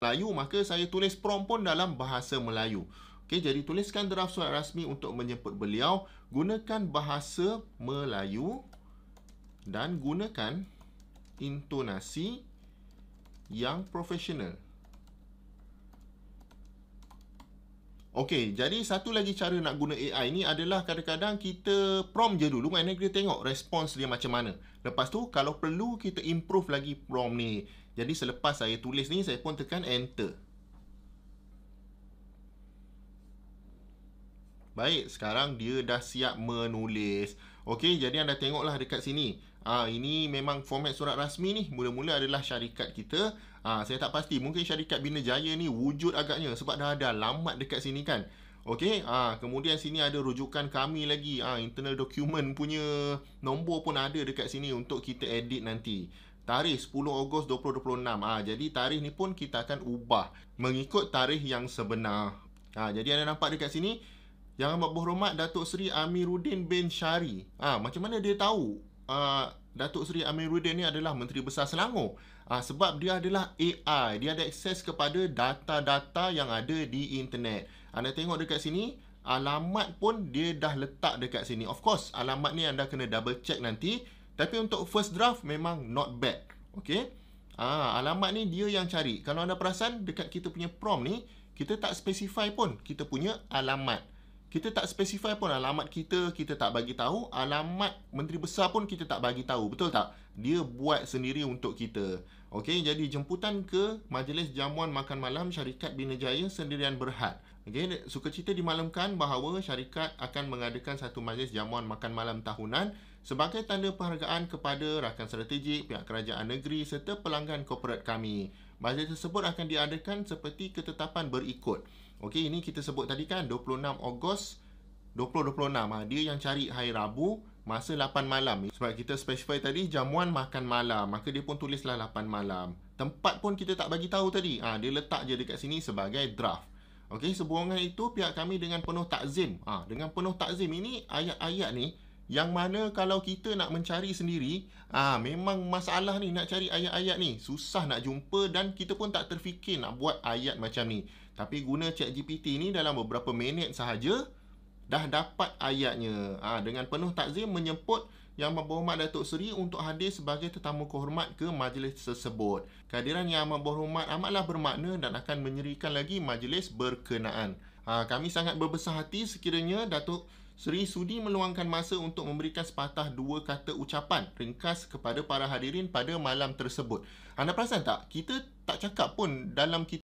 Melayu, maka saya tulis prompt pun dalam bahasa Melayu. Okey, jadi tuliskan draft surat rasmi untuk menjemput beliau. Gunakan bahasa Melayu dan gunakan intonasi yang profesional. Okey, jadi satu lagi cara nak guna AI ni adalah kadang-kadang kita prompt je dulu, maknanya kita tengok respons dia macam mana. Lepas tu, kalau perlu kita improve lagi prompt ni. Jadi selepas saya tulis ni, saya pun tekan enter. Baik, sekarang dia dah siap menulis. Okey, jadi anda tengoklah dekat sini. Ini memang format surat rasmi ni. Mula-mula adalah syarikat kita. Saya tak pasti. Mungkin syarikat Bina Jaya ni wujud agaknya sebab dah ada alamat dekat sini kan. Okey, kemudian sini ada rujukan kami lagi. Internal document punya nombor pun ada dekat sini untuk kita edit nanti. Tarikh 10 Ogos 2026. Jadi tarikh ni pun kita akan ubah mengikut tarikh yang sebenar. Jadi anda nampak dekat sini, Yang Amat Berhormat Datuk Seri Amiruddin bin Syari. Macam mana dia tahu Datuk Seri Amiruddin ni adalah Menteri Besar Selangor? Sebab dia adalah AI. Dia ada akses kepada data-data yang ada di internet. Anda tengok dekat sini, alamat pun dia dah letak dekat sini. Of course, alamat ni anda kena double check nanti. Tapi untuk first draft memang not bad. Okay? Alamat ni dia yang cari. Kalau anda perasan dekat kita punya prompt ni, kita tak specify pun kita punya alamat. Kita tak specify pun alamat kita tak bagi tahu. Alamat Menteri Besar pun kita tak bagi tahu. Betul tak? Dia buat sendiri untuk kita. Okey, jadi jemputan ke Majlis Jamuan Makan Malam Syarikat Bina Jaya Sendirian Berhad. Okey, sukacita dimaklumkan bahawa syarikat akan mengadakan satu majlis jamuan makan malam tahunan sebagai tanda penghargaan kepada rakan strategik, pihak kerajaan negeri serta pelanggan korporat kami. Majlis tersebut akan diadakan seperti ketetapan berikut. Okey, ini kita sebut tadi kan 26 Ogos 2026. Dia yang cari hari Rabu masa 8 malam. Sebab kita specify tadi jamuan makan malam, maka dia pun tulislah 8 malam. Tempat pun kita tak bagi tahu tadi. Dia letak je dekat sini sebagai draft. Okey, sehubungan itu pihak kami dengan penuh takzim. Dengan penuh takzim ini ayat-ayat ni yang mana kalau kita nak mencari sendiri, memang masalah ni nak cari ayat-ayat ni. Susah nak jumpa dan kita pun tak terfikir nak buat ayat macam ni. Tapi guna ChatGPT ni dalam beberapa minit sahaja dah dapat ayatnya. Dengan penuh takzim menyemput Yang Amat Berhormat Datuk Seri untuk hadir sebagai tetamu kehormat ke majlis tersebut. Kehadiran Yang Amat Berhormat amatlah bermakna dan akan menyerikan lagi majlis berkenaan. Kami sangat berbesar hati sekiranya Datuk Seri sudi meluangkan masa untuk memberikan sepatah dua kata ucapan ringkas kepada para hadirin pada malam tersebut. Anda perasan tak? Kita tak cakap pun dalam kita